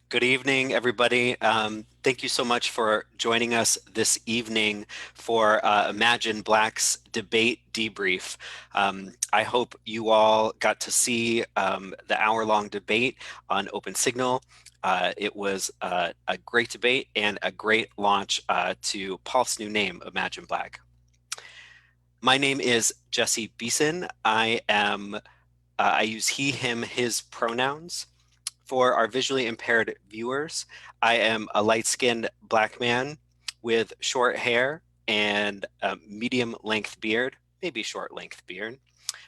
Good evening, everybody. Thank you so much for joining us this evening for Imagine Black's debate debrief. I hope you all got to see the hour-long debate on Open Signal. It was a great debate and a great launch to Paul's new name, Imagine Black. My name is Jesse Beeson. I use he, him, his pronouns. For our visually impaired viewers, I am a light-skinned Black man with short hair and a medium-length beard, maybe short-length beard.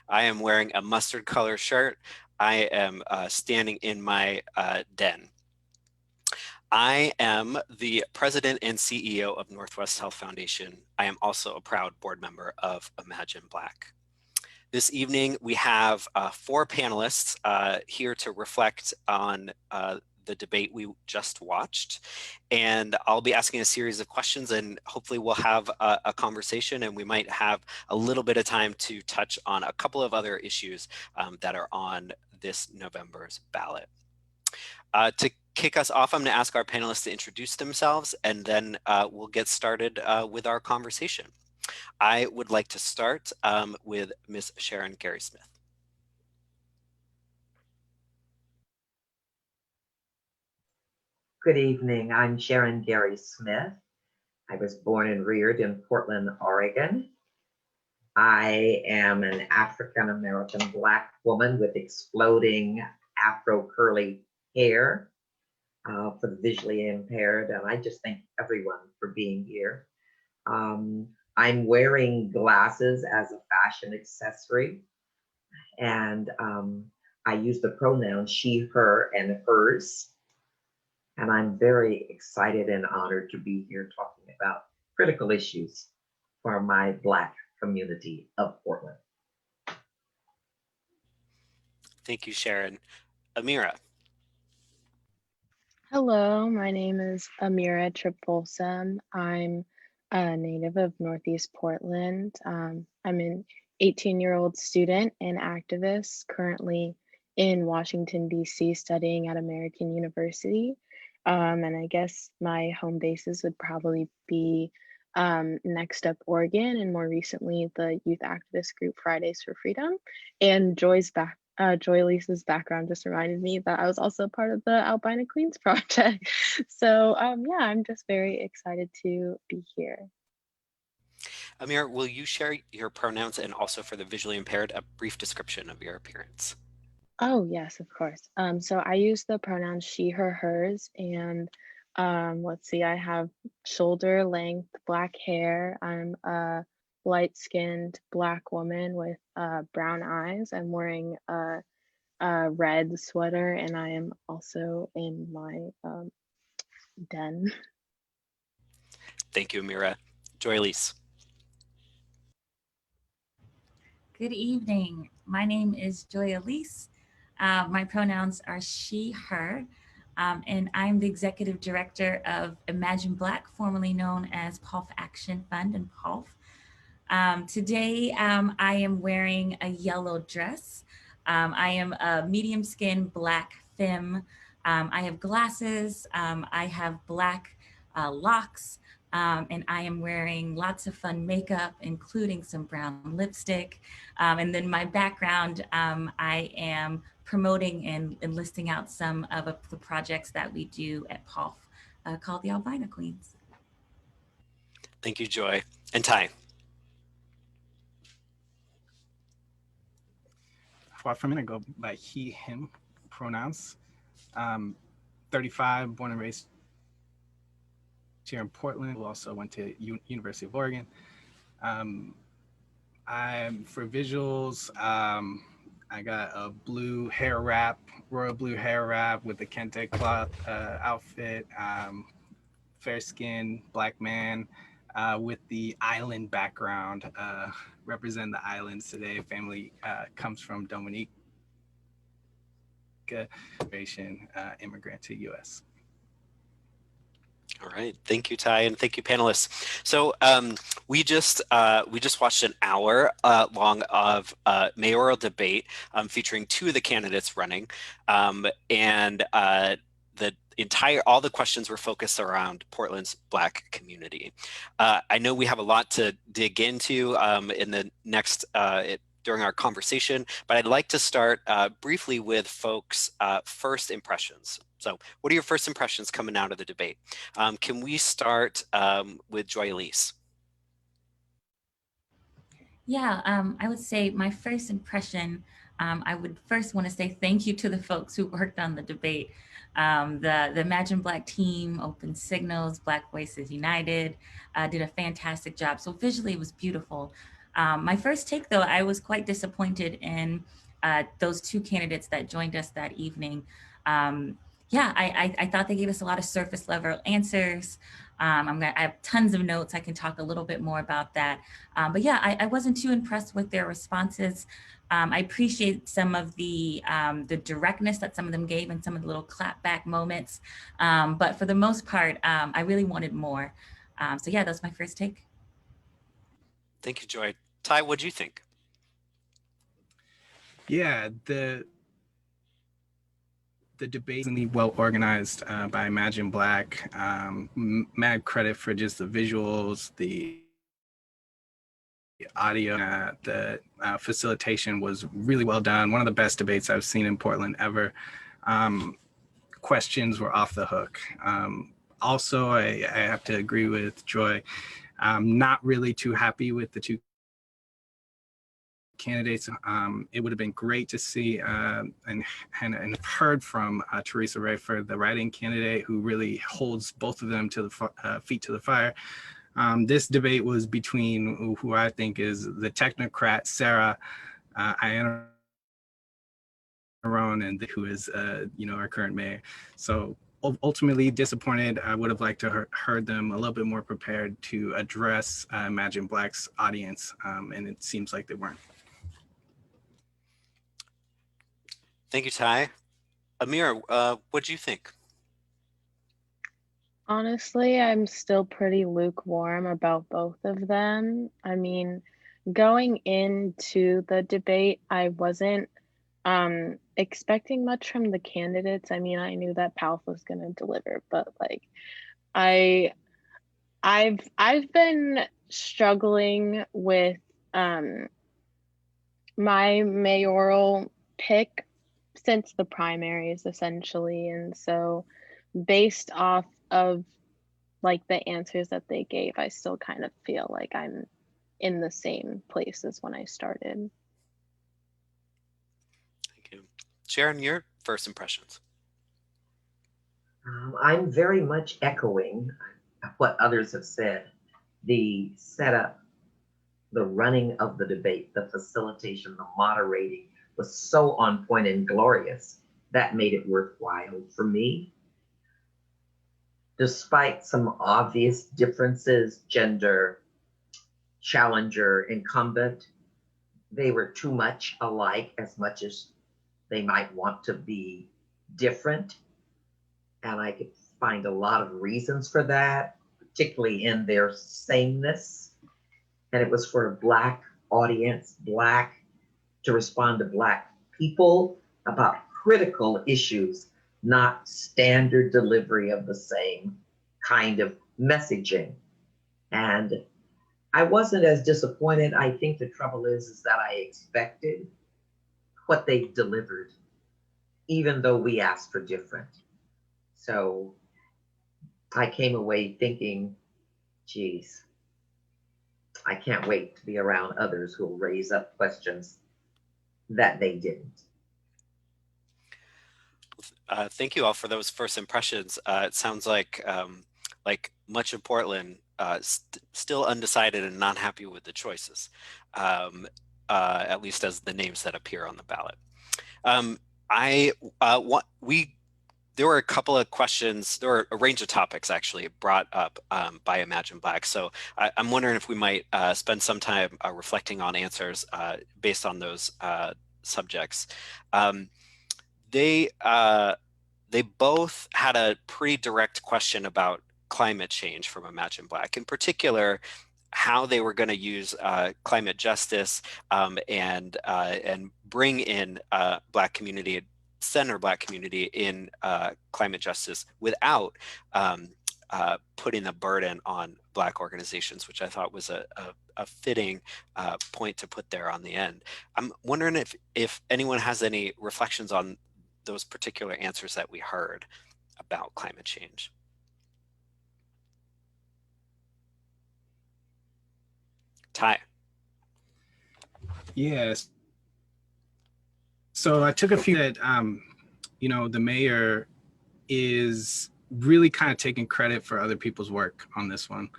I am wearing a mustard color shirt. I am standing in my den. I am the president and CEO of Northwest Health Foundation. I am also a proud board member of Imagine Black. This evening, we have 4 panelists here to reflect on the debate we just watched. And I'll be asking a series of questions, and hopefully we'll have a conversation, and we might have a little bit of time to touch on a couple of other issues that are on this November's ballot. To kick us off, I'm going to ask our panelists to introduce themselves, and then we'll get started with our conversation. I would like to start with Ms. Sharon Gary Smith. Good evening. I'm Sharon Gary Smith. I was born and reared in Portland, Oregon. I am an African-American Black woman with exploding Afro curly hair for the visually impaired. And I just thank everyone for being here. I'm wearing glasses as a fashion accessory. And I use the pronouns she, her, and hers. And I'm very excited and honored to be here talking about critical issues for my Black community of Portland. Thank you, Sharon. Amira. Hello, my name is Amira Tripolsam. I'm a native of Northeast Portland. I'm an 18-year-old student and activist currently in Washington, D.C., studying at American University. And I guess my home bases would probably be Next Up Oregon, and more recently the youth activist group Fridays for Freedom. And Joy Lisa's background just reminded me that I was also part of the Albina Queens project. So yeah, I'm just very excited to be here. Amira, will you share your pronouns and also for the visually impaired, a brief description of your appearance? Oh yes, of course. So I use the pronouns she, her, hers, and let's see, I have shoulder length black hair. I'm a light-skinned Black woman with brown eyes. I'm wearing a red sweater, and I am also in my den. Thank you, Amira. Joy Lise. Good evening. My name is Joy Elise. My pronouns are she, her, and I'm the executive director of Imagine Black, formerly known as POLF Action Fund and POLF. Today, I am wearing a yellow dress. I am a medium skin Black femme. I have glasses. I have black locks. And I am wearing lots of fun makeup, including some brown lipstick. And then my background, I am promoting and listing out some of the projects that we do at POLF called the Albina Queens. Thank you, Joy. And Ty. Well, I'm going to go by he, him pronouns. 35, born and raised here in Portland. Also went to University of Oregon. I'm for visuals. I got a blue hair wrap, royal blue hair wrap with the kente cloth outfit. Fair skin, Black man with the island background. Represent the islands today. Family comes from Dominica, immigrant to U.S. All right, thank you, Ty, and thank you, panelists. So we just watched an hour long of mayoral debate featuring 2 of the candidates running, and all the questions were focused around Portland's Black community. I know we have a lot to dig into in the next during our conversation, but I'd like to start briefly with folks' first impressions. So what are your first impressions coming out of the debate? Can we start with Joy Elise? Yeah, I would say my first impression, I would first want to say thank you to the folks who worked on the debate. The Imagine Black team, Open Signals, Black Voices United, did a fantastic job. So visually it was beautiful. My first take though, I was quite disappointed in those two candidates that joined us that evening. Yeah, I thought they gave us a lot of surface level answers. I have tons of notes. I can talk a little bit more about that. But yeah, I wasn't too impressed with their responses. I appreciate some of the directness that some of them gave and some of the little clap back moments. But for the most part, I really wanted more. So yeah, that's my first take. Thank you, Joy. Ty, what do you think? Yeah, the debate is well organized by Imagine Black. Mad credit for just the visuals, the audio, the facilitation was really well done. One of the best debates I've seen in Portland ever. Questions were off the hook. Also, I have to agree with Joy. I'm not really too happy with the two candidates. It would have been great to see and heard from Teresa Rayford, the writing candidate, who really holds both of them to the feet to the fire. This debate was between who I think is the technocrat, Sarah Iannarone, and who is, our current mayor. So ultimately disappointed. I would have liked to heard them a little bit more prepared to address Imagine Black's audience, and it seems like they weren't. Thank you, Ty. Amir, what do you think? Honestly, I'm still pretty lukewarm about both of them. I mean, going into the debate, I wasn't expecting much from the candidates. I mean, I knew that Palf was gonna deliver, but like I I've been struggling with my mayoral pick since the primaries essentially, and so based off of like the answers that they gave, I still kind of feel like I'm in the same place as when I started. Thank you. Sharon, your first impressions? I'm very much echoing what others have said. The setup, the running of the debate, the facilitation, the moderating was so on point and glorious that made it worthwhile for me. Despite some obvious differences, gender, challenger, incumbent, they were too much alike as much as they might want to be different. And I could find a lot of reasons for that, particularly in their sameness. And it was for a Black audience, Black, to respond to Black people about critical issues, not standard delivery of the same kind of messaging. And I wasn't as disappointed. I think the trouble is that I expected what they delivered, even though we asked for different. So I came away thinking, geez, I can't wait to be around others who will raise up questions that they didn't. Thank you all for those first impressions. It sounds like much of Portland still undecided and not happy with the choices, at least as the names that appear on the ballot. There were a couple of questions, there were a range of topics actually brought up by Imagine Black. So I'm wondering if we might spend some time reflecting on answers based on those subjects. They both had a pretty direct question about climate change from Imagine Black, in particular, how they were going to use climate justice and bring in Black community center Black community in climate justice without putting the burden on Black organizations, which I thought was a fitting point to put there on the end. I'm wondering if anyone has any reflections on those particular answers that we heard about climate change. Ty. Yes. So I took a few that, you know, the mayor is really kind of taking credit for other people's work on this one.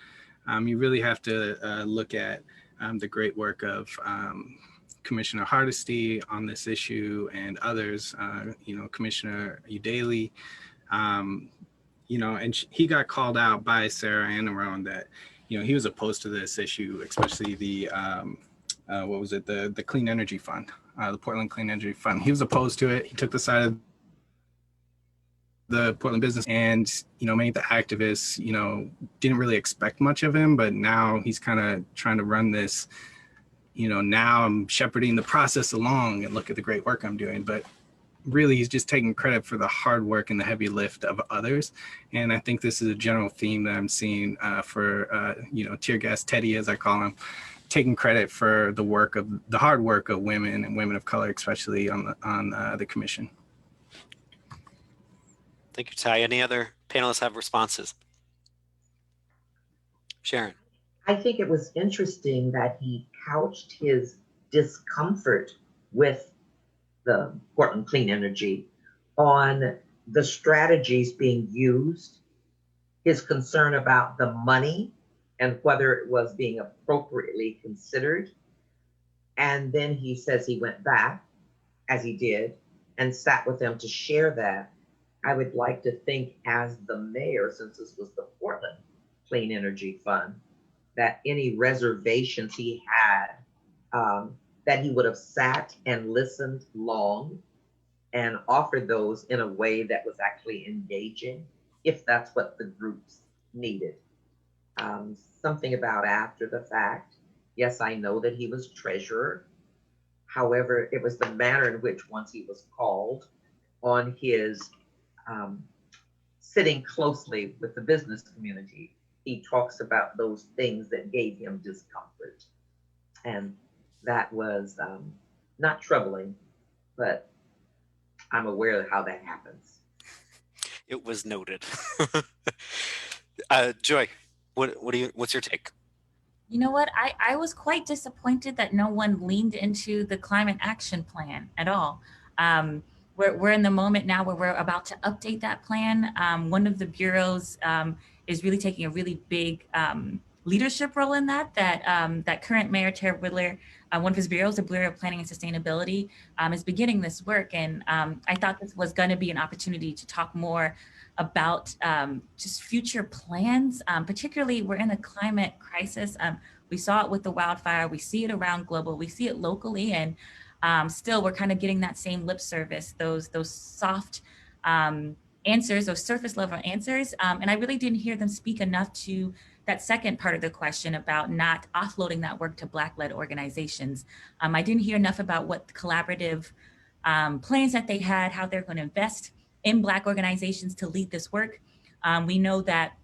You really have to look at the great work of Commissioner Hardesty on this issue and others, you know, Commissioner Udaley, you know, and he got called out by Sarah and Aaron that, you know, he was opposed to this issue, especially the, what was it, the Clean Energy Fund, the Portland Clean Energy Fund. He was opposed to it. He took the side of the Portland business and, you know, many of the activists, you know, didn't really expect much of him, but now he's kind of trying to run this, you know, now I'm shepherding the process along and look at the great work I'm doing. But really, he's just taking credit for the hard work and the heavy lift of others. And I think this is a general theme that I'm seeing for, you know, tear gas Teddy, as I call him, taking credit for the work of the hard work of women and women of color, especially on the commission. Thank you, Ty. Any other panelists have responses? Sharon. I think it was interesting that he couched his discomfort with the Portland Clean Energy on the strategies being used, his concern about the money and whether it was being appropriately considered. And then he says he went back, as he did, and sat with them to share that. I would like to think, as the mayor, since this was the Portland Clean Energy Fund, that any reservations he had, that he would have sat and listened long and offered those in a way that was actually engaging, if that's what the groups needed. Something about after the fact. Yes, I know that he was treasurer. However, it was the manner in which, once he was called on his sitting closely with the business community, he talks about those things that gave him discomfort. And that was not troubling, but I'm aware of how that happens. It was noted. Joy, what's your take? You know what? I was quite disappointed that no one leaned into the climate action plan at all. We're in the moment now where we're about to update that plan. One of the bureaus is really taking a really big leadership role in that current Mayor Tara Whittler, one of his bureaus, the Bureau of Planning and Sustainability, is beginning this work. And I thought this was going to be an opportunity to talk more about just future plans. Particularly, we're in a climate crisis. We saw it with the wildfire. We see it around global. We see it locally. And still, we're kind of getting that same lip service, those soft answers, those surface level answers. And I really didn't hear them speak enough to that second part of the question about not offloading that work to Black-led organizations. I didn't hear enough about what the collaborative plans that they had, how they're going to invest in Black organizations to lead this work. We know that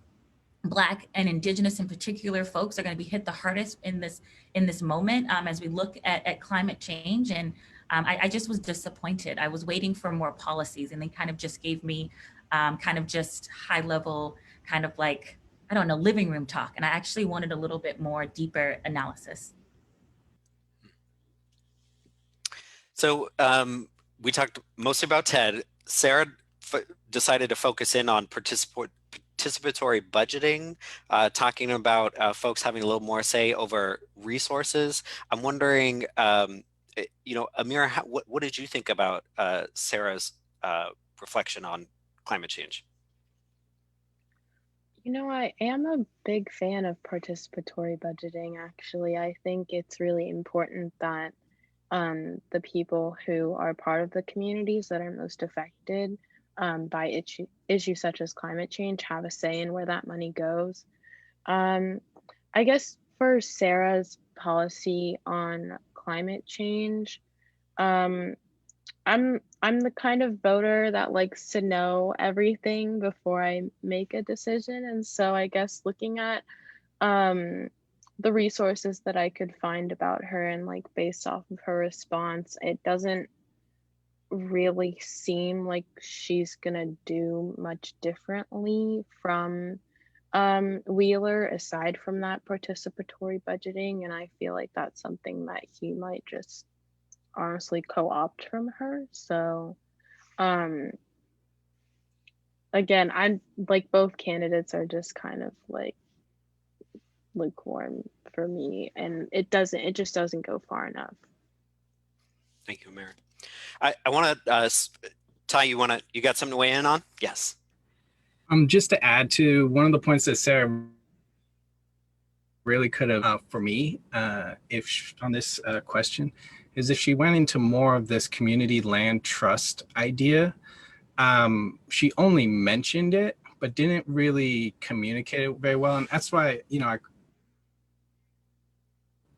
Black and Indigenous in particular folks are going to be hit the hardest in this moment as we look at climate change. And I just was disappointed. I was waiting for more policies, and they kind of just gave me kind of just high level, kind of like, I don't know, living room talk. And I actually wanted a little bit more deeper analysis. So we talked mostly about TED. Sarah decided to focus in on participatory budgeting, talking about folks having a little more say over resources. I'm wondering, you know, Amira, what did you think about Sarah's reflection on climate change? You know, I am a big fan of participatory budgeting, actually. I think it's really important that the people who are part of the communities that are most affected by issues such as climate change have a say in where that money goes. I guess for Sarah's policy on climate change, I'm the kind of voter that likes to know everything before I make a decision, and so I guess looking at um the resources that I could find about her and like based off of her response, it doesn't really seem like she's gonna do much differently from Wheeler aside from that participatory budgeting, and I feel like that's something that he might just honestly co-opt from her. So um again, I'm like both candidates are just kind of like lukewarm for me, and it just doesn't go far enough. Thank you, Mary. I want to, Ty, you got something to weigh in on? Yes. Just to add to one of the points that Sarah really could have, for me, on this question, is if she went into more of this community land trust idea. She only mentioned it, but didn't really communicate it very well. And that's why,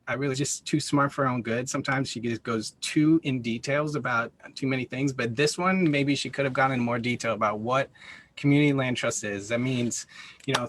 I really just too smart for her own good. Sometimes she just goes too in details about too many things, but this one, maybe she could have gone in more detail about what community land trust is. That means,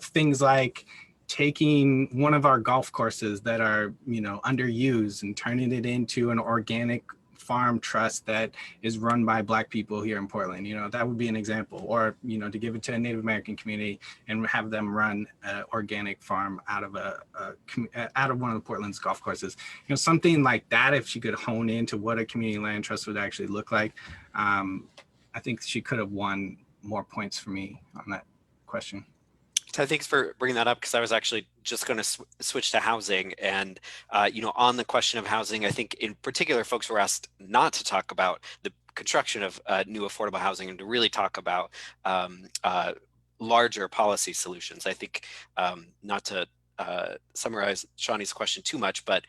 things like taking one of our golf courses that are, underused and turning it into an organic farm trust that is run by Black people here in Portland. That would be an example. Or, to give it to a Native American community and have them run an organic farm out of out of one of the Portland's golf courses. Something like that, if she could hone into what a community land trust would actually look like, I think she could have won more points for me on that question. So thanks for bringing that up, because I was actually just going to switch to housing. And, on the question of housing, I think in particular, folks were asked not to talk about the construction of new affordable housing and to really talk about larger policy solutions. I think, not to summarize Shawnee's question too much, but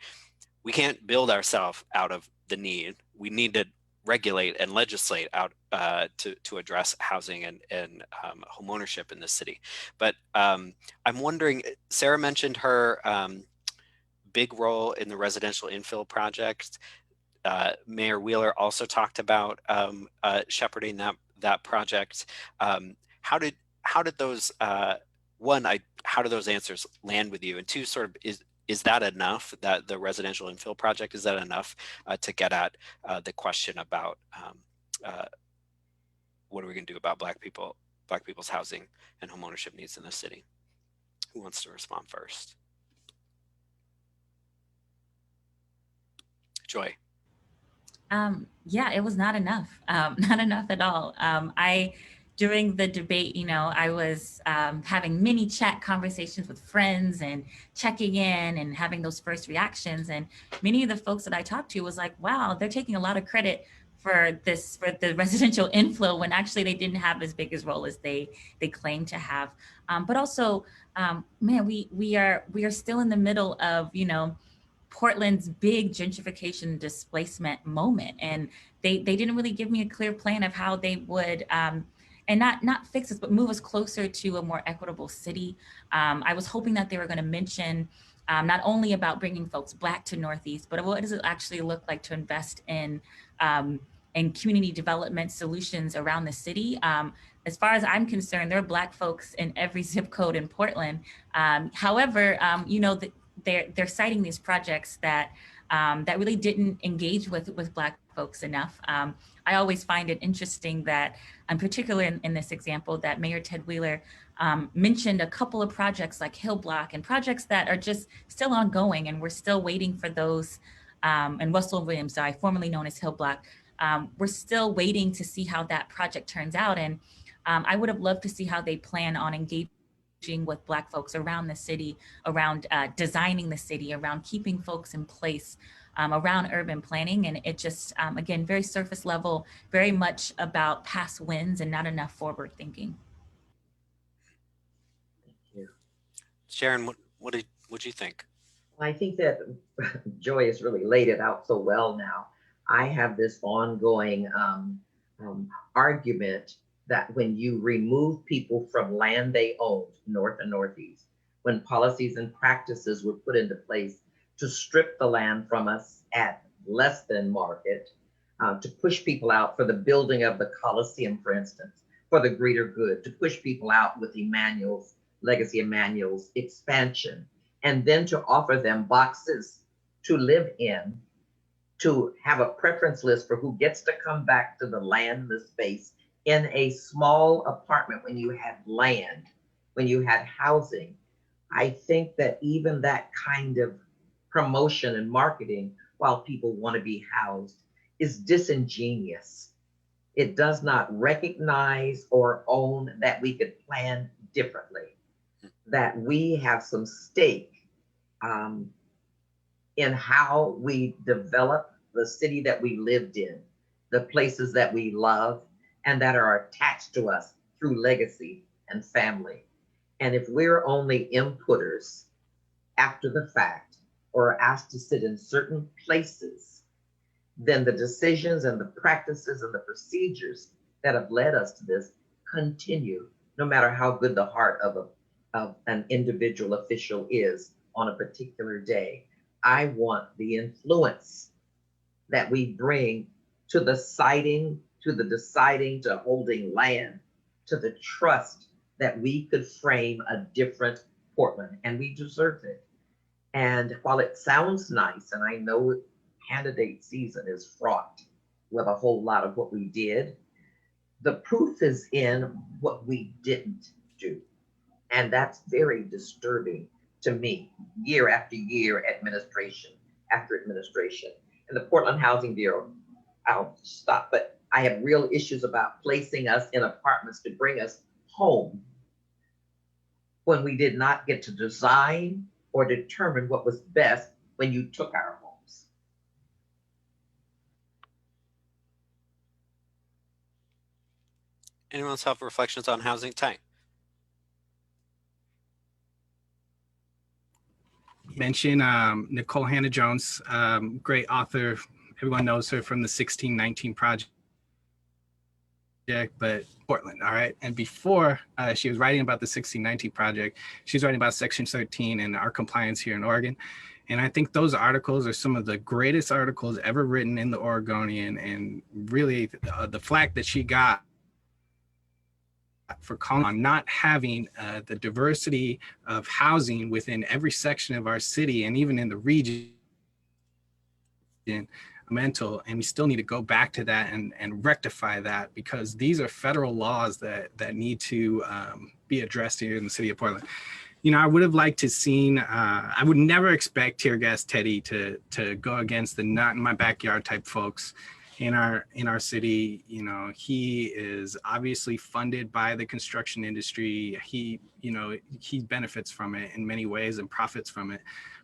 we can't build ourselves out of the need. We need to regulate and legislate out to address housing and home ownership in this city. But I'm wondering, Sarah mentioned her big role in the residential infill project. Mayor Wheeler also talked about shepherding that project. How did those how do those answers land with you? And two, sort of, is that enough, that the residential infill project, is that enough to get at the question about what are we going to do about Black people's housing and home ownership needs in the city? Who wants to respond first? Joy. Yeah, it was not enough. Not enough at all. During the debate, I was having many chat conversations with friends and checking in and having those first reactions. And many of the folks that I talked to was like, wow, they're taking a lot of credit for the residential inflow when actually they didn't have as big a role as they claim to have. But also, man, we are still in the middle of, Portland's big gentrification displacement moment. And they didn't really give me a clear plan of how they would, and not fix us, but move us closer to a more equitable city. I was hoping that they were going to mention not only about bringing folks Black to Northeast, but what does it actually look like to invest in community development solutions around the city. As far as I'm concerned, there are Black folks in every zip code in Portland. However, they're citing these projects that that really didn't engage with Black folks enough. I always find it interesting that, in particular in this example, that Mayor Ted Wheeler mentioned a couple of projects like Hill Block and projects that are just still ongoing, and we're still waiting for those. And Russell Williams, formerly known as Hill Block, we're still waiting to see how that project turns out. And I would have loved to see how they plan on engaging with Black folks around the city, around designing the city, around keeping folks in place, around urban planning. And it just, again, very surface level, very much about past wins and not enough forward thinking. Thank you. Sharon, what did you think? I think that Joy has really laid it out so well now. I have this ongoing argument that when you remove people from land they owned, North and Northeast, when policies and practices were put into place to strip the land from us at less than market, to push people out for the building of the Coliseum, for instance, for the greater good, to push people out with Emmanuel's legacy, Emmanuel's expansion, and then to offer them boxes to live in, to have a preference list for who gets to come back to the land, the space in a small apartment when you had land, when you had housing. I think that even that kind of promotion and marketing, while people want to be housed, is disingenuous. It does not recognize or own that we could plan differently, that we have some stake um, in how we develop the city that we lived in, the places that we love, and that are attached to us through legacy and family. And if we're only inputters after the fact or asked to sit in certain places, then the decisions and the practices and the procedures that have led us to this continue, no matter how good the heart of an individual official is on a particular day. I want the influence that we bring to the siting, to the deciding, to holding land, to the trust that we could frame a different Portland, and we deserve it. And while it sounds nice, and I know candidate season is fraught with a whole lot of what we did, the proof is in what we didn't do. And that's very disturbing to me, year after year, administration after administration. And the Portland Housing Bureau, I'll stop, but I have real issues about placing us in apartments to bring us home when we did not get to design or determine what was best when you took our homes. Anyone else have reflections on housing? Ty? Mention Nicole Hannah Jones, great author. Everyone knows her from the 1619 Project, but Portland, all right? And before she was writing about the 1619 Project, she was writing about Section 13 and our compliance here in Oregon. And I think those articles are some of the greatest articles ever written in the Oregonian. And really, the flack that she got for calling on not having the diversity of housing within every section of our city and even in the region mental, and we still need to go back to that and rectify that, because these are federal laws that need to be addressed here in the city of Portland. You know, I would have liked to seen, I would never expect Tear Gas Teddy to go against the not in my backyard type folks in our city. You know, he is obviously funded by the construction industry. He benefits from it in many ways and profits from it.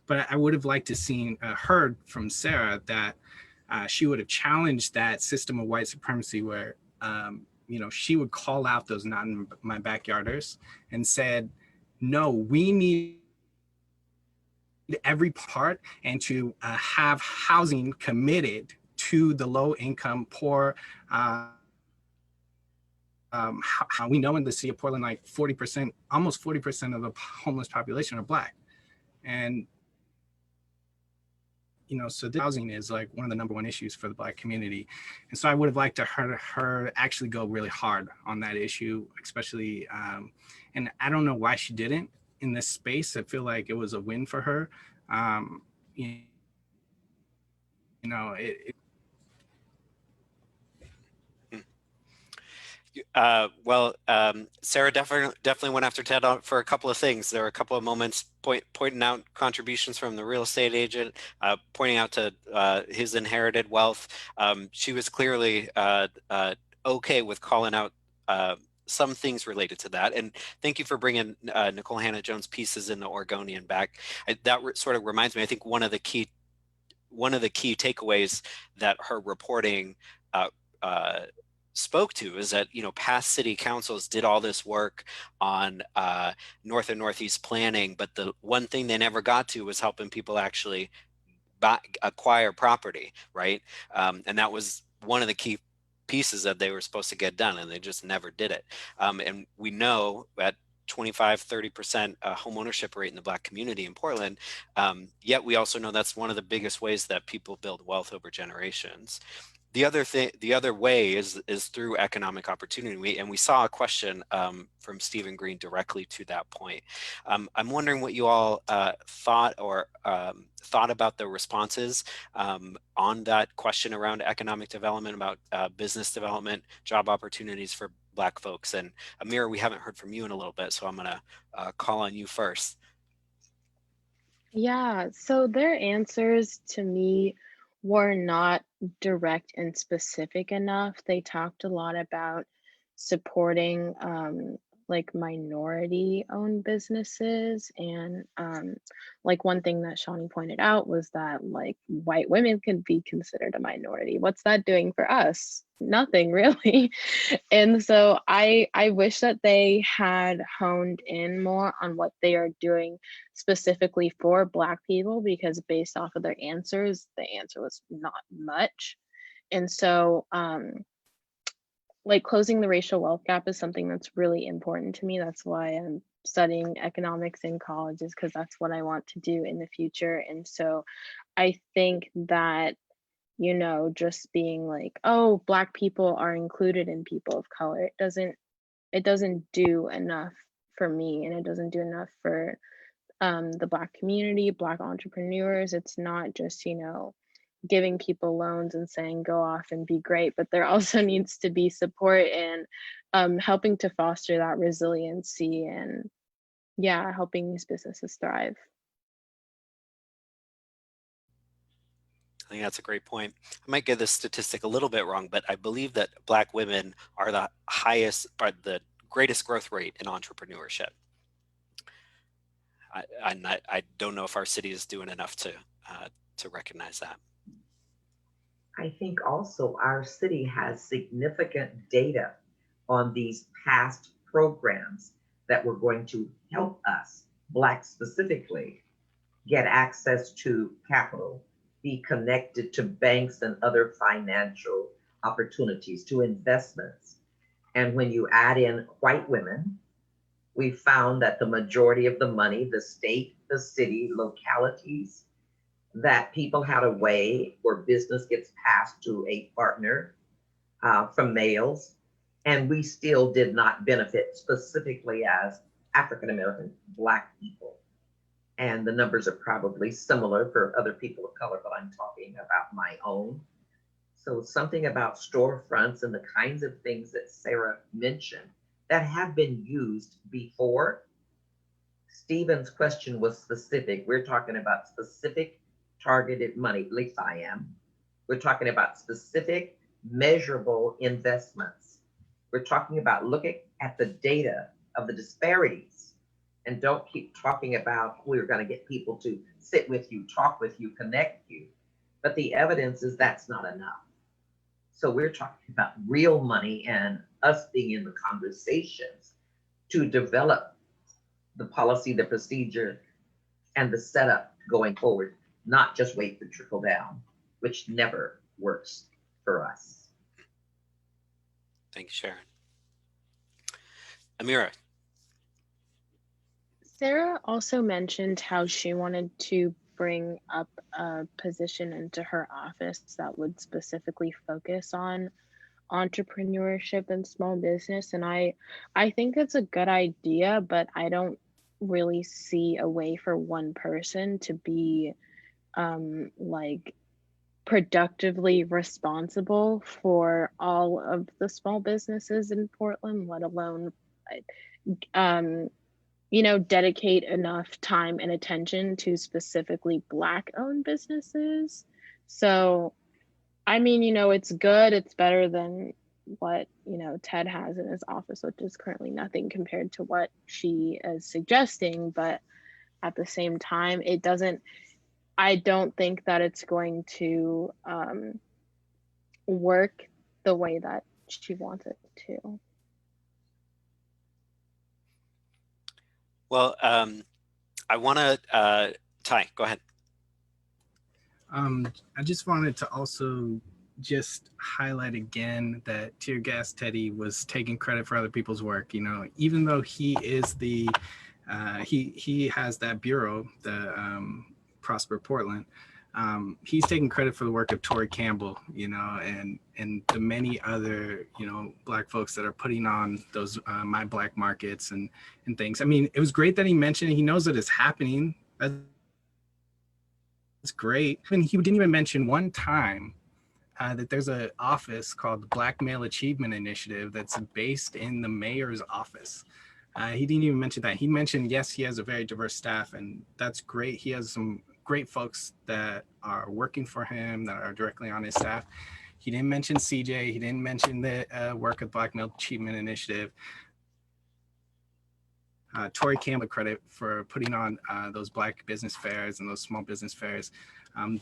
But I would have liked to seen heard from Sarah that she would have challenged that system of white supremacy where, she would call out those not in my backyarders and said, no, we need every part, and to have housing committed to the low income, poor. How we know in the city of Portland, like 40%, almost 40% of the homeless population are Black. And so the housing is like one of the #1 issues for the Black community. And so I would have liked to her actually go really hard on that issue, especially, and I don't know why she didn't in this space. I feel like it was a win for her. Sarah definitely went after Ted for a couple of things. There were a couple of moments pointing out contributions from the real estate agent, pointing out to his inherited wealth. She was clearly okay with calling out some things related to that. And thank you for bringing Nicole Hannah Jones' pieces in the Oregonian back. That sort of reminds me, I think one of the key takeaways that her reporting spoke to is that past city councils did all this work on north and northeast planning, but the one thing they never got to was helping people actually acquire property, right? And that was one of the key pieces that they were supposed to get done, and they just never did it. And we know at 25-30% home ownership rate in the Black community in Portland, yet we also know that's one of the biggest ways that people build wealth over generations. the other way is through economic opportunity. And we saw a question from Stephen Green directly to that point. I'm wondering what you all thought about the responses on that question around economic development, about business development, job opportunities for Black folks. And Amira, we haven't heard from you in a little bit, so I'm gonna call on you first. Yeah, so their answers to me were not direct and specific enough. They talked a lot about supporting like minority-owned businesses, and like one thing that Shawnee pointed out was that like white women could be considered a minority. What's that doing for us? Nothing really. And so I wish that they had honed in more on what they are doing specifically for Black people, because based off of their answers, the answer was not much. And so like closing the racial wealth gap is something that's really important to me. That's why I'm studying economics in college, is because that's what I want to do in the future. And so I think that, you know, just being like, oh, Black people are included in people of color, it doesn't do enough for me, and it doesn't do enough for the Black community, Black entrepreneurs. It's not just, you know, giving people loans and saying go off and be great, but there also needs to be support and helping to foster that resiliency, and yeah, helping these businesses thrive. I think that's a great point. I might get this statistic a little bit wrong, but I believe that Black women are the greatest growth rate in entrepreneurship. I don't know if our city is doing enough to recognize that. I think also our city has significant data on these past programs that were going to help us, Black specifically, get access to capital, be connected to banks and other financial opportunities, to investments. And when you add in white women, we found that the majority of the money, the state, the city, localities, that people had a way where business gets passed to a partner from males, and we still did not benefit specifically as African American Black people. And the numbers are probably similar for other people of color, but I'm talking about my own. So something about storefronts and the kinds of things that Sarah mentioned that have been used before. Stephen's question was specific. We're talking about specific targeted money, at least I am. We're talking about specific measurable investments. We're talking about looking at the data of the disparities, and don't keep talking about we're going to get people to sit with you, talk with you, connect you. But the evidence is that's not enough. So we're talking about real money and us being in the conversations to develop the policy, the procedure, and the setup going forward, not just wait for trickle down, which never works for us. Thanks, Sharon. Amira. Sarah also mentioned how she wanted to bring up a position into her office that would specifically focus on entrepreneurship and small business, and I think it's a good idea, but I don't really see a way for one person to be like productively responsible for all of the small businesses in Portland, let alone um you know, dedicate enough time and attention to specifically Black owned businesses. So I mean, you know, it's good. It's better than what, you know, Ted has in his office, which is currently nothing compared to what she is suggesting. But at the same time, I don't think that it's going to work the way that she wants it to. Well, I want to, Ty, go ahead. I just wanted to also just highlight again that Tear Gas Teddy was taking credit for other people's work. You know, even though he is he has that bureau, the Prosper Portland. he's taking credit for the work of Tori Campbell, you know, and the many other, you know, Black folks that are putting on those My Black markets and things. I mean, it was great that he mentioned he knows that it's happening. That's great. I mean, he didn't even mention one time that there's an office called the Black Male Achievement Initiative that's based in the mayor's office. He didn't even mention that. He mentioned, yes, he has a very diverse staff, and that's great. He has some great folks that are working for him, that are directly on his staff. He didn't mention CJ. He didn't mention the work of Black Male Achievement Initiative. Tori Campbell credit for putting on those Black business fairs and those small business fairs.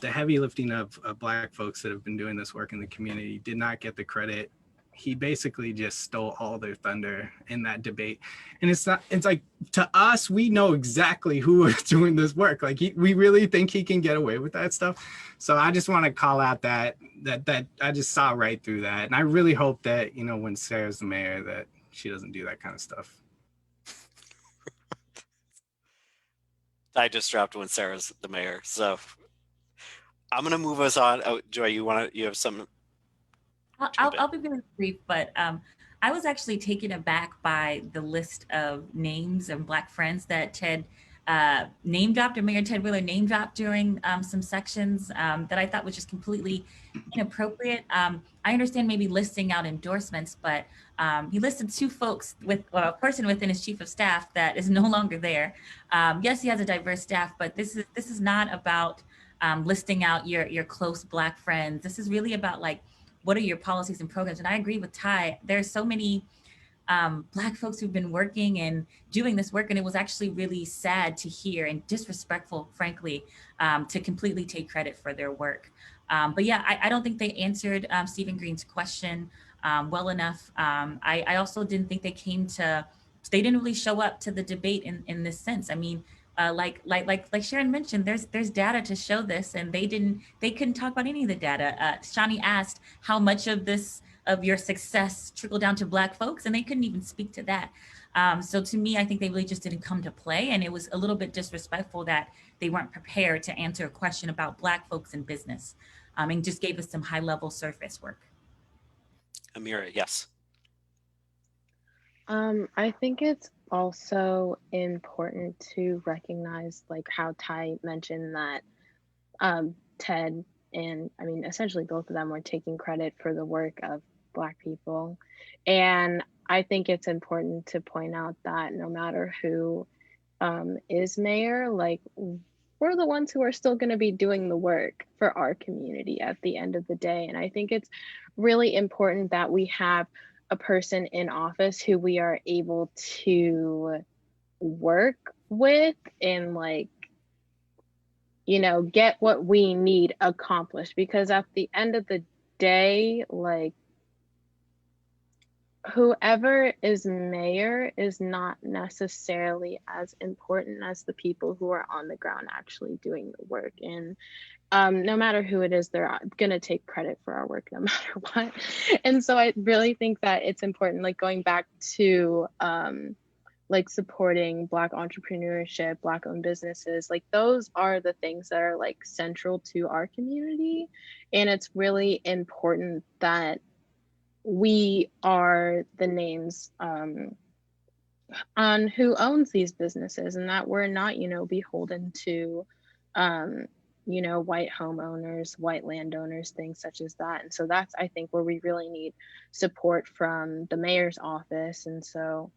The heavy lifting of Black folks that have been doing this work in the community did not get the credit. He basically just stole all their thunder in that debate. And it's like, to us, we know exactly who is doing this work. Like we really think he can get away with that stuff. So I just want to call out that I just saw right through that. And I really hope that, you know, when Sarah's the mayor, that she doesn't do that kind of stuff. I just dropped when Sarah's the mayor. So I'm going to move us on. Oh, Joy, you have some? I'll be very brief, but I was actually taken aback by the list of names and Black friends that Ted name dropped, or Mayor Ted Wheeler name dropped during some sections that I thought was just completely inappropriate. I understand maybe listing out endorsements, but he listed two folks with a person within his chief of staff that is no longer there. Yes, he has a diverse staff, but this is not about listing out your close Black friends. This is really about, like, what are your policies and programs? And I agree with Ty. There's so many Black folks who've been working and doing this work, and it was actually really sad to hear and disrespectful, frankly, to completely take credit for their work. But yeah, I don't think they answered Stephen Green's question well enough. I also didn't think they didn't really show up to the debate in this sense. I mean, like Sharon mentioned, there's data to show this, and they couldn't talk about any of the data. Shawnee asked how much of your success trickled down to Black folks, and they couldn't even speak to that. So to me, I think they really just didn't come to play, and it was a little bit disrespectful that they weren't prepared to answer a question about Black folks in business, and just gave us some high-level surface work. Amira, yes. I think it's also important to recognize, like how Ty mentioned, that Ted and, I mean, essentially both of them were taking credit for the work of Black people. And I think it's important to point out that no matter who is mayor, like, we're the ones who are still going to be doing the work for our community at the end of the day. And I think it's really important that we have a person in office who we are able to work with and, like, you know, get what we need accomplished, because at the end of the day, like, whoever is mayor is not necessarily as important as the people who are on the ground actually doing the work. And no matter who it is, they're gonna take credit for our work no matter what. And so I really think that it's important, like, going back to like supporting Black entrepreneurship, Black owned businesses, like, those are the things that are, like, central to our community. And it's really important that we are the names on who owns these businesses, and that we're not, you know, beholden to you know, white homeowners, white landowners, things such as that. And so that's, I think, where we really need support from the mayor's office. And so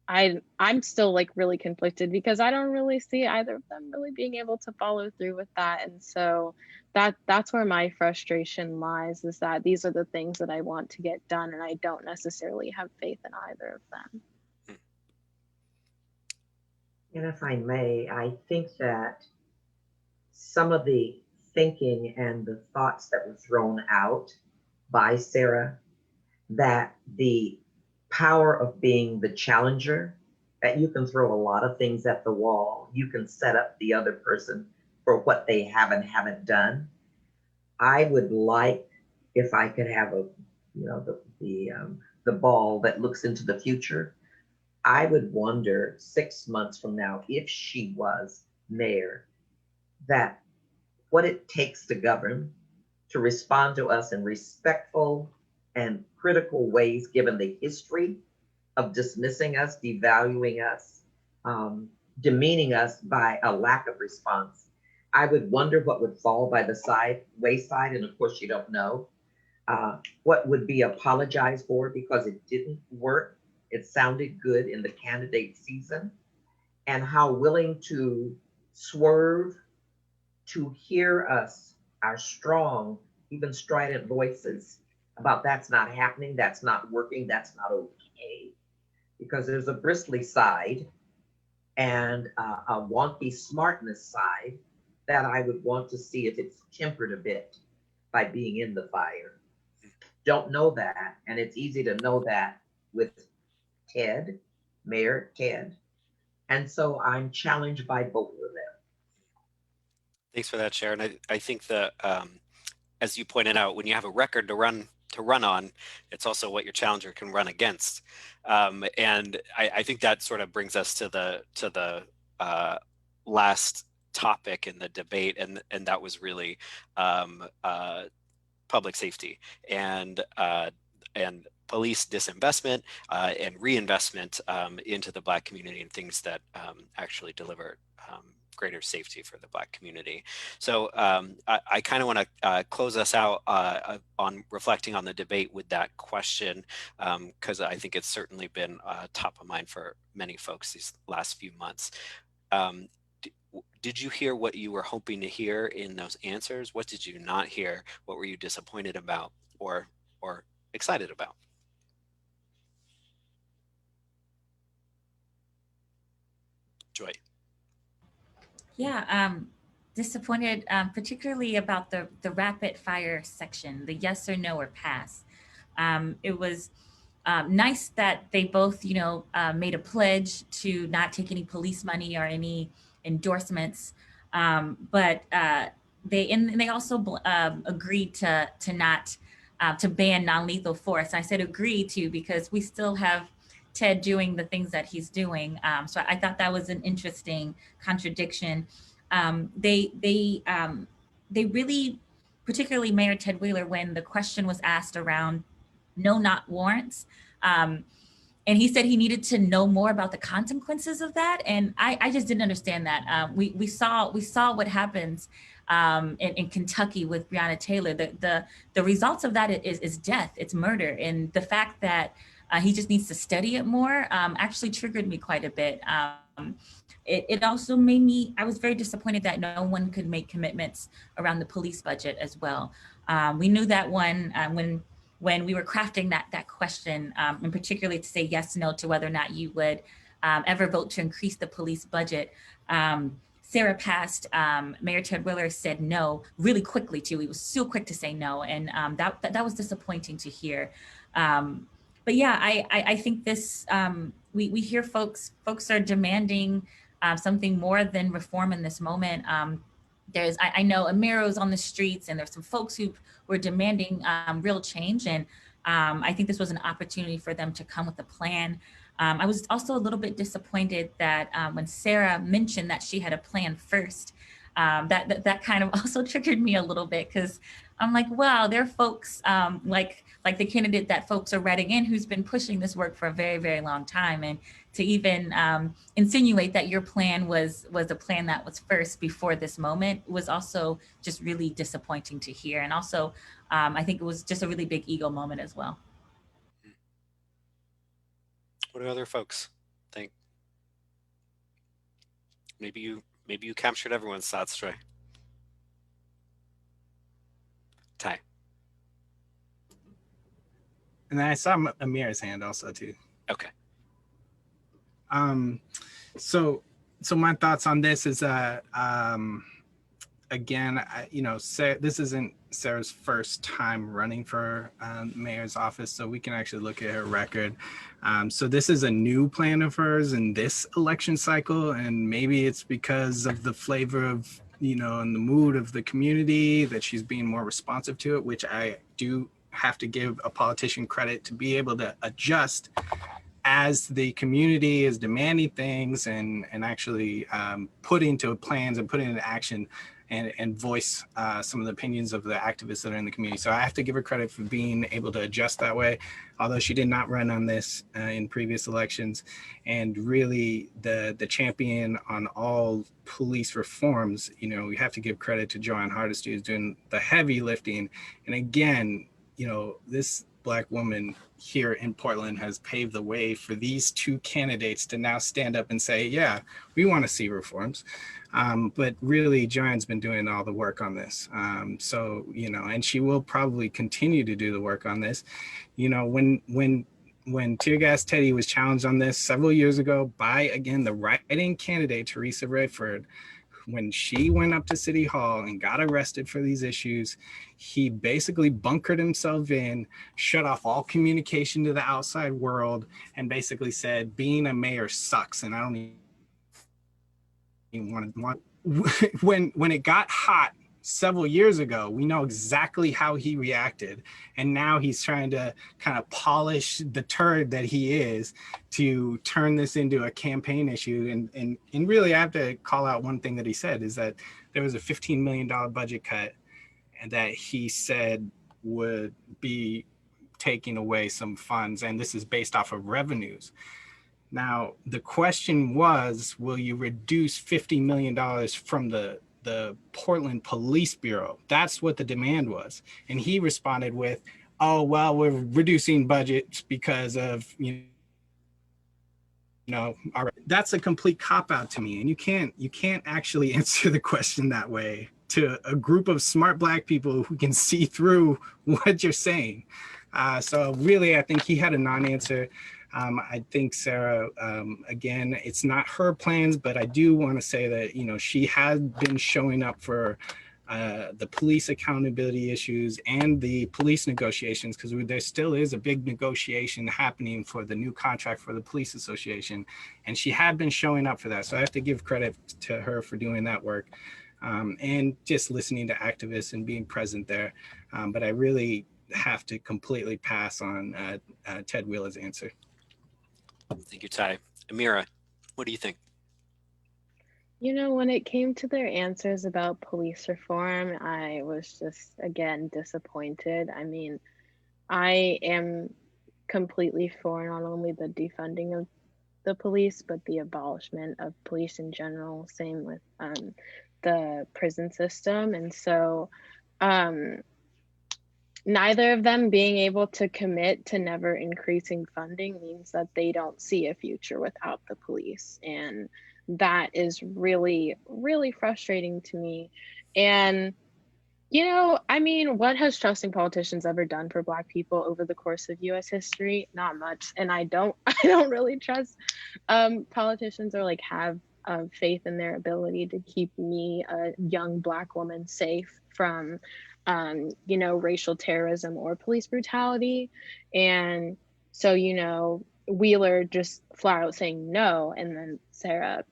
I'm still, like, really conflicted because I don't really see either of them really being able to follow through with that. And so that's where my frustration lies, is that these are the things that I want to get done, and I don't necessarily have faith in either of them. And if I may, I think that some of the thinking and the thoughts that were thrown out by Sarah, that the power of being the challenger, that you can throw a lot of things at the wall. You can set up the other person for what they haven't done. I would like, if I could have a, you know, the ball that looks into the future, I would wonder 6 months from now, if she was mayor, that what it takes to govern, to respond to us in respectful and critical ways, given the history of dismissing us, devaluing us, demeaning us by a lack of response. I would wonder what would fall by the wayside, and of course you don't know. What would be apologized for because it didn't work. It sounded good in the candidate season, and how willing to swerve to hear us, our strong, even strident voices about that's not happening, that's not working, that's not okay. Because there's a bristly side and a wonky smartness side that I would want to see if it's tempered a bit by being in the fire. Don't know that, and it's easy to know that with Ted, Mayor Ted. And so I'm challenged by both of them. Thanks for that, Sharon. I think that, as you pointed out, when you have a record to run on, it's also what your challenger can run against. And I think that sort of brings us to the last topic in the debate, and that was really public safety and police disinvestment and reinvestment into the Black community and things that actually deliver greater safety for the Black community. So I kind of want to close us out on reflecting on the debate with that question, because I think it's certainly been top of mind for many folks these last few months. Did you hear what you were hoping to hear in those answers? What did you not hear? What were you disappointed about or excited about? Joy. Yeah, disappointed, particularly about the rapid fire section, the yes or no or pass. It was nice that they both, made a pledge to not take any police money or any endorsements, but they also agreed to not to ban non-lethal force. I said agree to because we still have Ted doing the things that he's doing. So I thought that was an interesting contradiction. They really, particularly Mayor Ted Wheeler, when the question was asked around no not warrants, and he said he needed to know more about the consequences of that, and I just didn't understand that. We saw what happens in Kentucky with Breonna Taylor. The results of that is death, it's murder, and the fact that he just needs to study it more actually triggered me quite a bit. It also made me, I was very disappointed that no one could make commitments around the police budget as well. We knew that one when we were crafting that question, and particularly to say yes, no to whether or not you would ever vote to increase the police budget. Sarah passed, Mayor Ted Wheeler said no really quickly too. He was so quick to say no, and that was disappointing to hear. But yeah, I think this, we hear folks are demanding something more than reform in this moment. I know Amero's on the streets, and there's some folks who were demanding real change, and I think this was an opportunity for them to come with a plan. I was also a little bit disappointed that when Sarah mentioned that she had a plan first, that kind of also triggered me a little bit, because I'm like, wow, there are folks like the candidate that folks are writing in who's been pushing this work for a very, very long time. And to even insinuate that your plan was a plan that was first before this moment was also just really disappointing to hear. And also, I think it was just a really big ego moment as well. What do other folks think? Maybe you captured everyone's thoughts, Troy. Ty. And then I saw Amir's hand also too. Okay. So my thoughts on this is again, this isn't Sarah's first time running for mayor's office, so we can actually look at her record. So this is a new plan of hers in this election cycle, and maybe it's because of the flavor of, and the mood of the community that she's being more responsive to it, which I do have to give a politician credit to be able to adjust as the community is demanding things and actually put into plans and put into action and voice some of the opinions of the activists that are in the community. So I have to give her credit for being able to adjust that way, although she did not run on this in previous elections. And really the champion on all police reforms, you know, we have to give credit to Joanne Hardesty, who's doing the heavy lifting. And again, you know, this Black woman here in Portland has paved the way for these two candidates to now stand up and say, yeah, we want to see reforms. But really, Joanne's been doing all the work on this. So, you know, and she will probably continue to do the work on this. You know, when Tear Gas Teddy was challenged on this several years ago by, again, the write-in candidate, Teresa Redford, when she went up to City Hall and got arrested for these issues, he basically bunkered himself in, shut off all communication to the outside world, and basically said, being a mayor sucks, and I don't even want to. When it got hot several years ago, we know exactly how he reacted. And now he's trying to kind of polish the turd that he is to turn this into a campaign issue. And really, I have to call out one thing that he said, is that there was a $15 million budget cut and that he said would be taking away some funds. And this is based off of revenues. Now, the question was, will you reduce $50 million from the Portland Police Bureau? That's what the demand was. And he responded with, oh, well, we're reducing budgets because of, you know, that's a complete cop-out to me. And you can't actually answer the question that way to a group of smart Black people who can see through what you're saying. So really, I think he had a non-answer. I think Sarah, again, it's not her plans, but I do want to say that, you know, she has been showing up for the police accountability issues and the police negotiations, because there still is a big negotiation happening for the new contract for the police association. And she had been showing up for that. So I have to give credit to her for doing that work and just listening to activists and being present there. But I really have to completely pass on Ted Wheeler's answer. Thank you, Ty. Amira, what do you think? You know, when it came to their answers about police reform, I was just, again, disappointed. I mean, I am completely for not only the defunding of the police, but the abolishment of police in general. Same with the prison system. And so, neither of them being able to commit to never increasing funding means that they don't see a future without the police. And that is really, really frustrating to me. And, you know, I mean, what has trusting politicians ever done for Black people over the course of US history? Not much. And I don't really trust politicians or like have faith in their ability to keep me, a young Black woman, safe from you know, racial terrorism or police brutality. And so, you know, Wheeler just flat out saying no, and then Sarah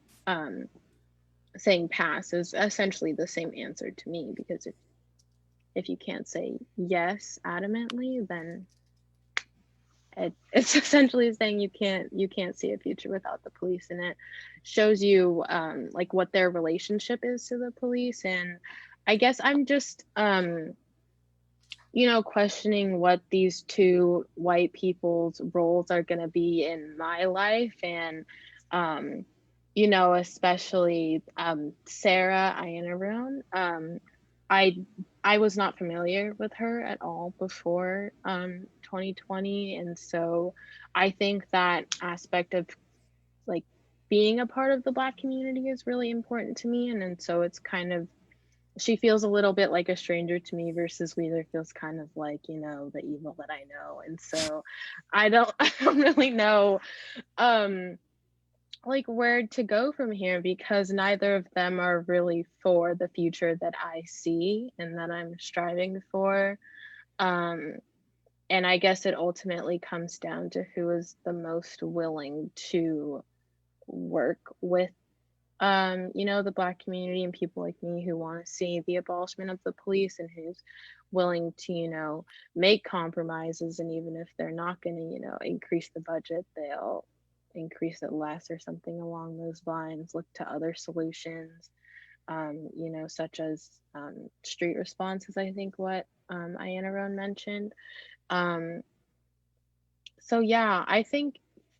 saying pass is essentially the same answer to me, because if you can't say yes adamantly, then it's essentially saying you can't see a future without the police. And it shows you like what their relationship is to the police. And I guess I'm just you know, questioning what these two white people's roles are going to be in my life. And you know, especially Sarah Iannarone. I was not familiar with her at all before 2020, and so I think that aspect of like being a part of the Black community is really important to me. And so it's kind of, she feels a little bit like a stranger to me versus Wheeler feels kind of like, you know, the evil that I know. And so I don't really know like where to go from here, because neither of them are really for the future that I see and that I'm striving for. And I guess it ultimately comes down to who is the most willing to work with you know, the Black community and people like me who want to see the abolishment of the police, and who's willing to, you know, make compromises. And even if they're not going to, you know, increase the budget, they'll increase it less or something along those lines, look to other solutions. such as street responses, I think what Ayanna Roan mentioned. Um, so yeah, I think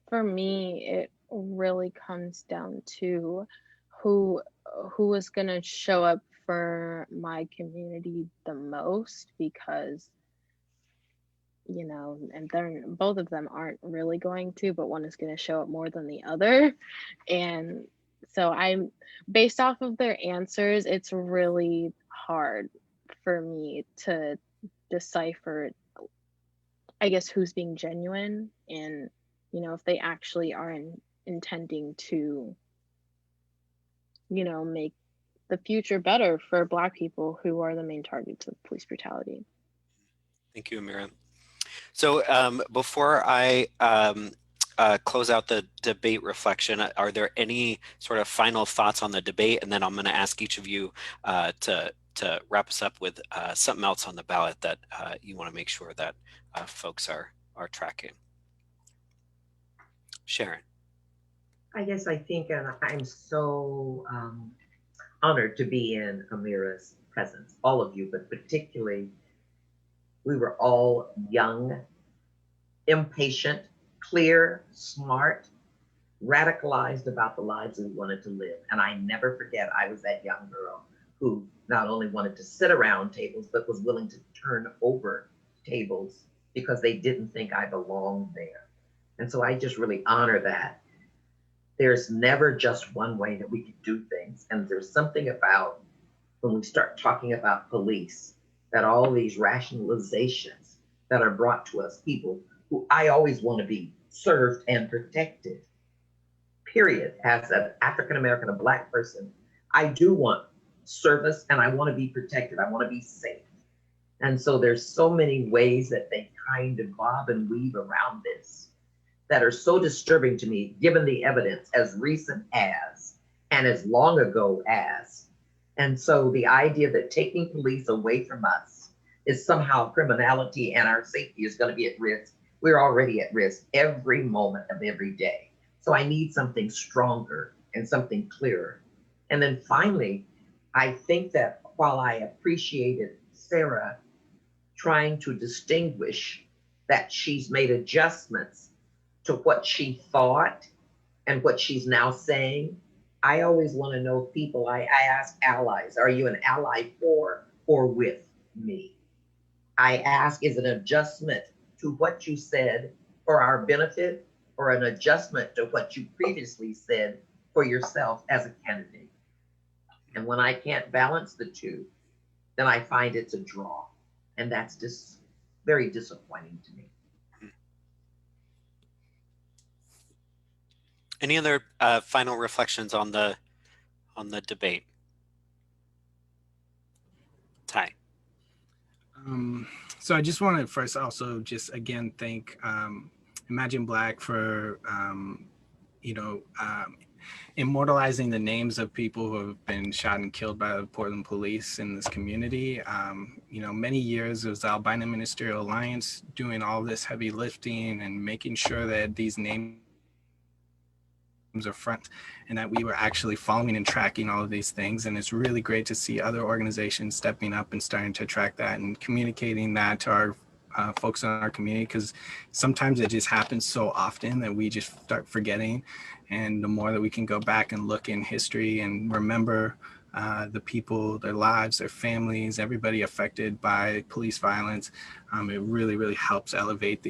for me, it really comes down to who who is gonna show up for my community the most, because and they're both of them aren't really going to, but one is going to show up more than the other. And so I'm based off of their answers, it's really hard for me to decipher, I guess, who's being genuine, and if they actually are intending to make the future better for Black people who are the main targets of police brutality. Thank you, Amira. So before I close out the debate reflection, are there any sort of final thoughts on the debate? And then I'm going to ask each of you to wrap us up with something else on the ballot that you want to make sure that folks are tracking. Sharon. I guess I think I'm so honored to be in Amira's presence, all of you, but particularly we were all young, impatient, clear, smart, radicalized about the lives we wanted to live. And I never forget, I was that young girl who not only wanted to sit around tables, but was willing to turn over tables because they didn't think I belonged there. And so I just really honor that. There's never just one way that we can do things. And there's something about when we start talking about police, that all these rationalizations that are brought to us, people who I always want to be served and protected, period. As an African American, a Black person, I do want service and I want to be protected. I want to be safe. And so there's so many ways that they kind of bob and weave around this that are so disturbing to me, given the evidence as recent as and as long ago as. And so the idea that taking police away from us is somehow criminality and our safety is going to be at risk. We're already at risk every moment of every day. So I need something stronger and something clearer. And then finally, I think that while I appreciated Sarah trying to distinguish that she's made adjustments to what she thought and what she's now saying, I always want to know people. I ask allies, are you an ally for or with me? I ask, is it an adjustment to what you said for our benefit or an adjustment to what you previously said for yourself as a candidate? And when I can't balance the two, then I find it's a draw. And that's just very disappointing to me. Any other final reflections on the debate? Ty. So I just want to first also just again thank Imagine Black for immortalizing the names of people who have been shot and killed by the Portland police in this community. Many years it was the Albino Ministerial Alliance doing all this heavy lifting and making sure that these names are front and that we were actually following and tracking all of these things. And it's really great to see other organizations stepping up and starting to track that and communicating that to our folks in our community, because sometimes it just happens so often that we just start forgetting. And the more that we can go back and look in history and remember the people, their lives, their families, everybody affected by police violence, it really, really helps elevate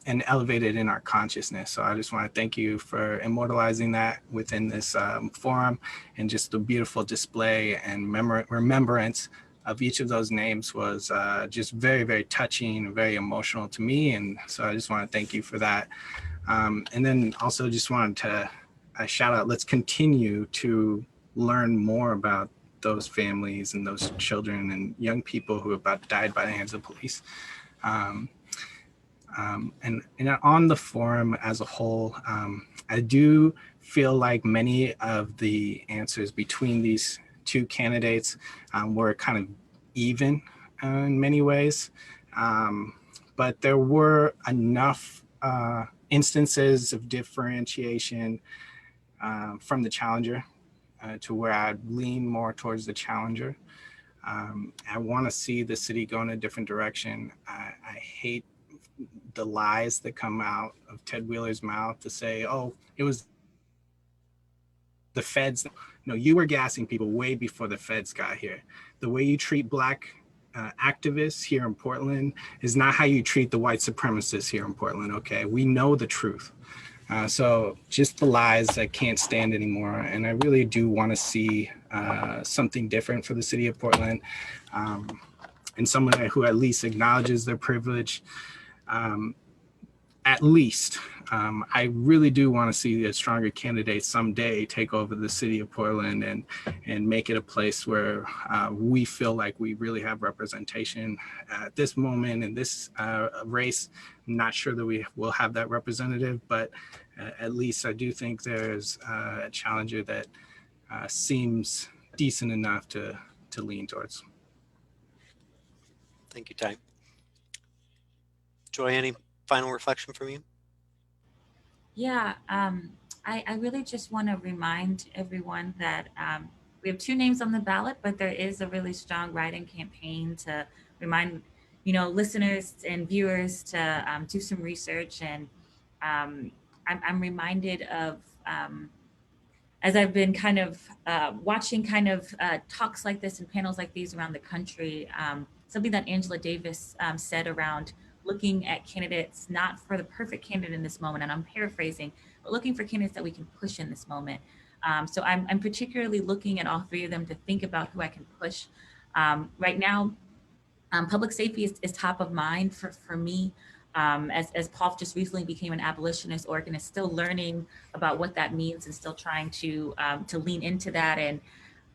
and elevate it in our consciousness. So I just want to thank you for immortalizing that within this forum, and just the beautiful display and remembrance of each of those names was just very, very touching, very emotional to me. And so I just want to thank you for that. And then also just wanted to shout out, let's continue to learn more about those families and those children and young people who have died by the hands of police. And on the forum as a whole, I do feel like many of the answers between these two candidates were kind of even in many ways. But there were enough instances of differentiation from the challenger to where I'd lean more towards the challenger. I want to see the city go in a different direction. I hate the lies that come out of Ted Wheeler's mouth to say, oh, it was the feds. No, you were gassing people way before the feds got here. The way you treat Black activists here in Portland is not how you treat the white supremacists here in Portland, okay? We know the truth. So just the lies I can't stand anymore. And I really do want to see something different for the city of Portland, and someone who at least acknowledges their privilege. At least, I really do want to see a stronger candidate someday take over the city of Portland and make it a place where we feel like we really have representation. At this moment in this race, I'm not sure that we will have that representative, but at least I do think there's a challenger that seems decent enough to lean towards. Thank you, Ty. Joy, any final reflection from you? Yeah, I really just want to remind everyone that we have 2 names on the ballot, but there is a really strong write-in campaign to remind, listeners and viewers to do some research. And I'm reminded of, as I've been kind of watching kind of talks like this and panels like these around the country, something that Angela Davis said around looking at candidates, not for the perfect candidate in this moment, and I'm paraphrasing, but looking for candidates that we can push in this moment. So I'm particularly looking at all 3 of them to think about who I can push. Right now, public safety is top of mind for me. As Paul just recently became an abolitionist, Oregon is still learning about what that means and still trying to lean into that. And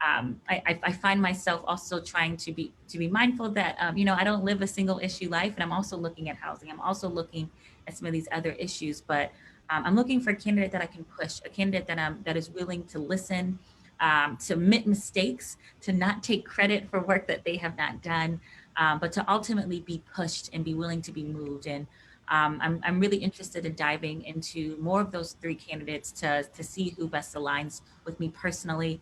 I find myself also trying to be mindful that I don't live a single issue life, and I'm also looking at housing. I'm also looking at some of these other issues, but I'm looking for a candidate that I can push, a candidate that is willing to listen, to admit mistakes, to not take credit for work that they have not done, but to ultimately be pushed and be willing to be moved. And I'm really interested in diving into more of those 3 candidates to see who best aligns with me personally.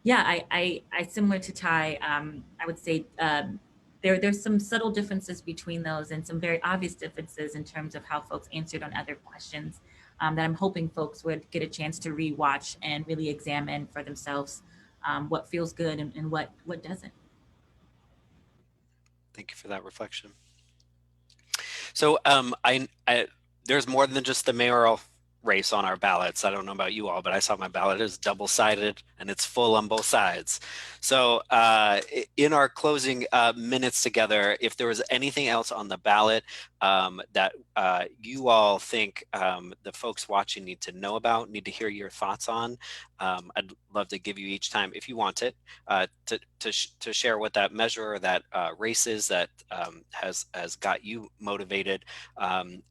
Yeah, I similar to Ty, I would say there's some subtle differences between those and some very obvious differences in terms of how folks answered on other questions that I'm hoping folks would get a chance to rewatch and really examine for themselves what feels good and what doesn't. Thank you for that reflection. So there's more than just the mayoral race on our ballots. I don't know about you all, but I saw my ballot is double-sided and it's full on both sides. So in our closing minutes together, if there was anything else on the ballot that you all think the folks watching need to know about, need to hear your thoughts on, I'd love to give you each time, if you want it, to share what that measure or that race is that has got you motivated, and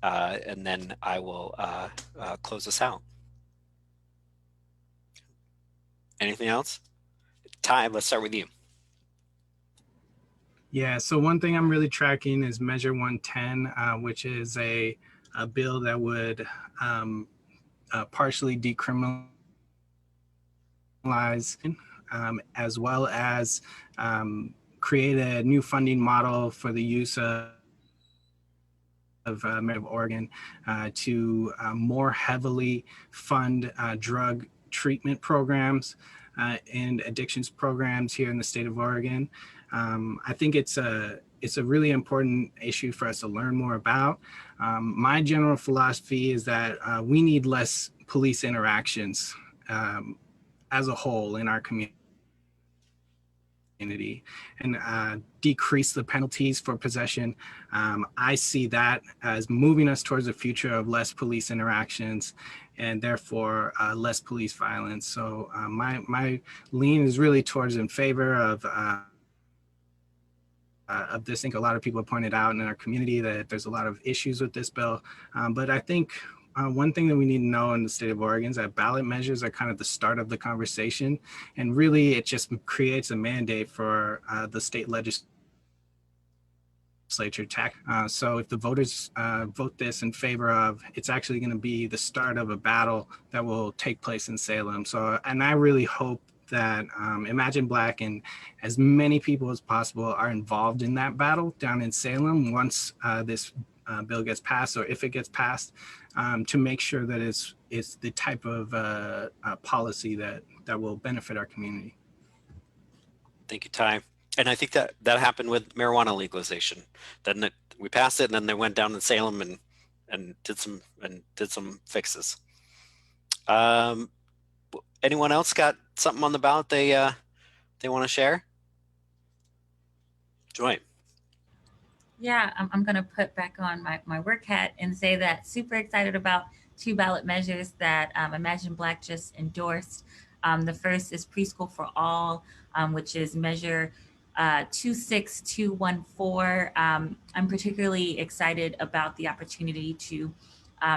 then I will close us out. Anything else? Ty, let's start with you. Yeah, so one thing I'm really tracking is Measure 110, which is a bill that would partially decriminalize, as well as create a new funding model for the use of Oregon to more heavily fund drug treatment programs and addictions programs here in the state of Oregon. I think it's a really important issue for us to learn more about. My general philosophy is that we need less police interactions as a whole in our community, and decrease the penalties for possession. I see that as moving us towards a future of less police interactions and therefore less police violence. So my lean is really towards in favor of this. I think a lot of people have pointed out in our community that there's a lot of issues with this bill, but I think one thing that we need to know in the state of Oregon is that ballot measures are kind of the start of the conversation, and really it just creates a mandate for the state legislature legislature tax. So if the voters vote this in favor of, it's actually going to be the start of a battle that will take place in Salem. So, and I really hope that Imagine Black and as many people as possible are involved in that battle down in Salem once this bill gets passed, or if it gets passed, to make sure that it's the type of policy that will benefit our community. Thank you, Ty. And I think that happened with marijuana legalization. Then we passed it, and then they went down to Salem and did some fixes. Anyone else got something on the ballot they want to share? Joy. Yeah, I'm going to put back on my work hat and say that super excited about two ballot measures that Imagine Black just endorsed. The first is Preschool for All, which is Measure 26214. I'm particularly excited about the opportunity to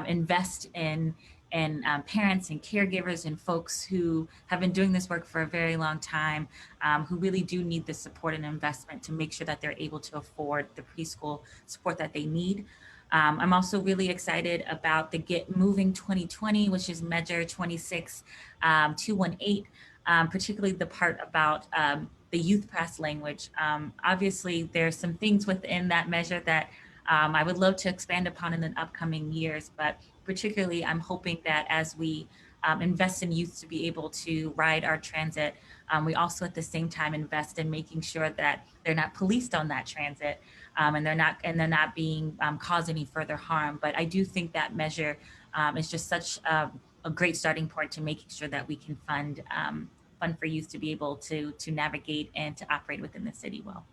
invest in parents and caregivers and folks who have been doing this work for a very long time, who really do need the support and investment to make sure that they're able to afford the preschool support that they need. I'm also really excited about the Get Moving 2020, which is Measure 26218, particularly the part about the youth pass language. Obviously, there's some things within that measure that I would love to expand upon in the upcoming years, but particularly I'm hoping that as we invest in youth to be able to ride our transit, we also at the same time invest in making sure that they're not policed on that transit, and they're not being caused any further harm. But I do think that measure is just such a great starting point to making sure that we can fund for youth to be able to navigate and to operate within the city well.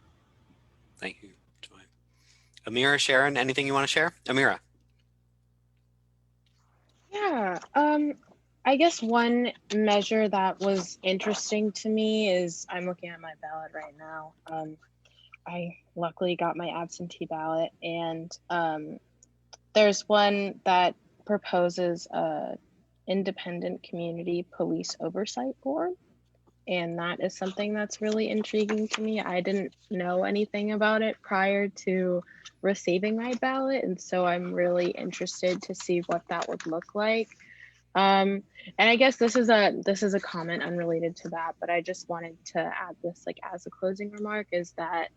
Thank you, Joy. Amira, Sharon, anything you want to share? Amira. Yeah, I guess one measure that was interesting to me is, I'm looking at my ballot right now. I luckily got my absentee ballot, and there's one that proposes a independent community police oversight board. And that is something that's really intriguing to me. I didn't know anything about it prior to receiving my ballot, and so I'm really interested to see what that would look like. And I guess this is a comment unrelated to that, but I just wanted to add this like as a closing remark, is that,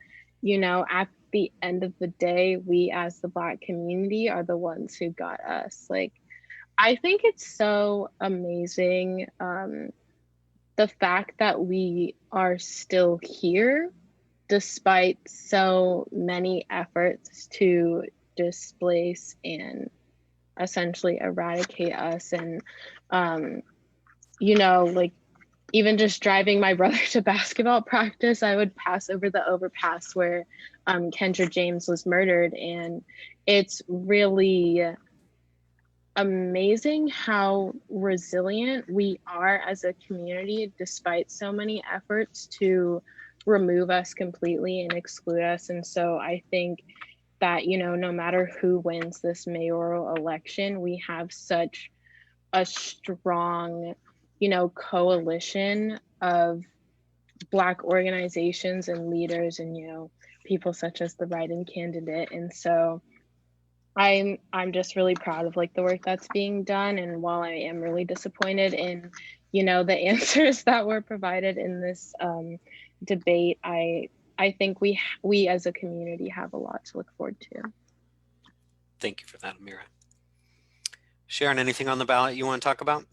you know, at the end of the day, we as the Black community are the ones who got us. Like, I think it's so amazing, the fact that we are still here despite so many efforts to displace and essentially eradicate us. And you know, like, even just driving my brother to basketball practice, I would pass over the overpass where Kendra James was murdered, and it's really amazing how resilient we are as a community despite so many efforts to remove us completely and exclude us. And so I think that, you know, no matter who wins this mayoral election, we have such a strong, you know, coalition of Black organizations and leaders and, you know, people such as the write-in candidate. And so I'm just really proud of like the work that's being done. And while I am really disappointed in, you know, the answers that were provided in this debate, I think we as a community have a lot to look forward to. Thank you for that, Amira. Sharon, anything on the ballot you want to talk about?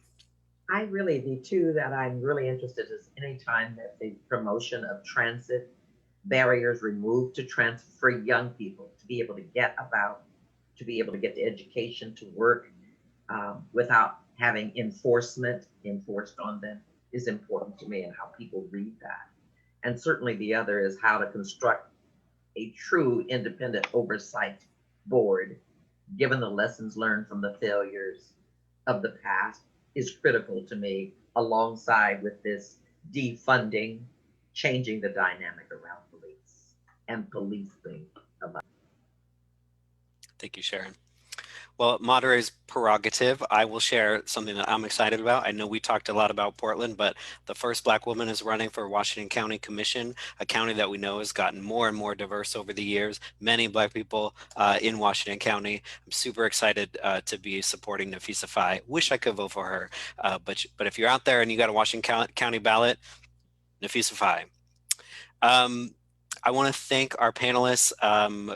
The two that I'm really interested in is anytime that the promotion of transit barriers removed to transit for young people to be able to get about, to be able to get the education, to work without having enforcement enforced on them is important to me, and how people read that. And certainly the other is how to construct a true independent oversight board, given the lessons learned from the failures of the past, is critical to me, alongside with this defunding, changing the dynamic around police and policing. Thank you, Sharon. Well, Well, moderator's prerogative. I will share something that I'm excited about. I know we talked a lot about Portland, but the first Black woman is running for Washington County Commission, a county that we know has gotten more and more diverse over the years. Many Black people in Washington County. I'm super excited to be supporting Nafisa Faye. Wish I could vote for her, but if you're out there and you got a Washington County ballot, Nafisa Faye. I want to thank our panelists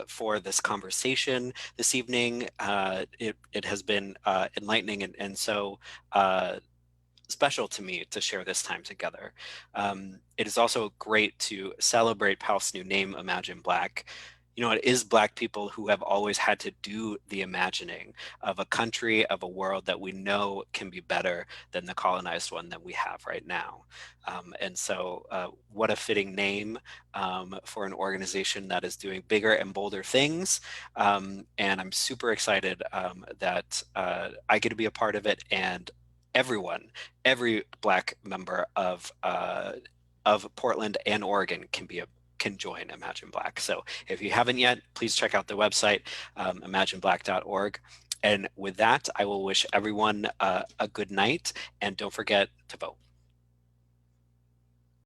for this conversation this evening. It has been enlightening and so special to me to share this time together. It is also great to celebrate PALF's new name, Imagine Black. You know, it is Black people who have always had to do the imagining of a country, of a world that we know can be better than the colonized one that we have right now. And so what a fitting name for an organization that is doing bigger and bolder things. And I'm super excited that I get to be a part of it, and every Black member of Portland and Oregon can join Imagine Black. So if you haven't yet, please check out the website, imagineblack.org. And with that, I will wish everyone a good night, and don't forget to vote.